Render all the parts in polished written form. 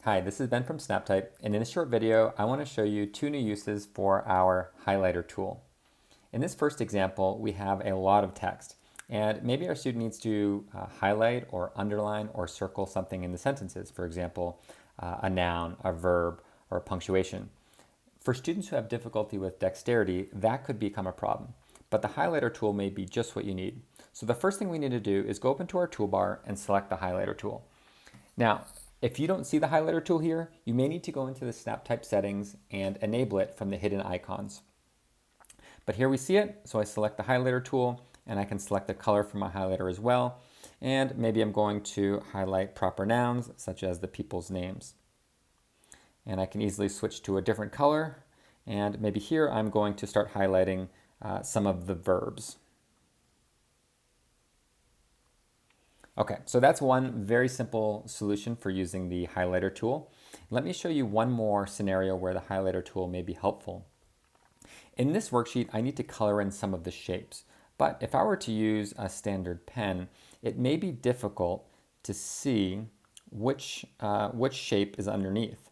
Hi, this is Ben from SnapType, and in this short video, I want to show you two new uses for our highlighter tool. In this first example, we have a lot of text, and maybe our student needs to highlight or underline or circle something in the sentences, for example, a noun, a verb, or punctuation. For students who have difficulty with dexterity, that could become a problem, but the highlighter tool may be just what you need. So the first thing we need to do is go up into our toolbar and select the highlighter tool. Now, if you don't see the highlighter tool here, you may need to go into the SnapType settings and enable it from the hidden icons. But here we see it, so I select the highlighter tool and I can select the color for my highlighter as well. And maybe I'm going to highlight proper nouns such as the people's names. And I can easily switch to a different color. And maybe here I'm going to start highlighting some of the verbs. Okay, so that's one very simple solution for using the highlighter tool. Let me show you one more scenario where the highlighter tool may be helpful. In this worksheet, I need to color in some of the shapes, but if I were to use a standard pen, it may be difficult to see which shape is underneath.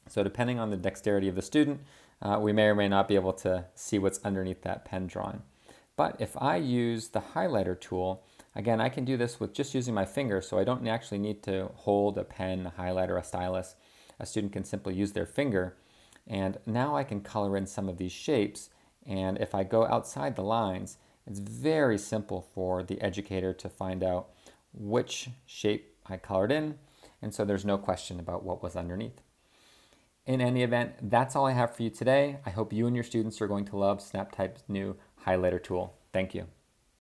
So depending on the dexterity of the student, we may or may not be able to see what's underneath that pen drawing. But if I use the highlighter tool, again, I can do this with just using my finger, so I don't actually need to hold a pen, a highlighter, a stylus. A student can simply use their finger, and now I can color in some of these shapes, and if I go outside the lines, it's very simple for the educator to find out which shape I colored in, and so there's no question about what was underneath. In any event, that's all I have for you today. I hope you and your students are going to love SnapType's new highlighter tool. Thank you.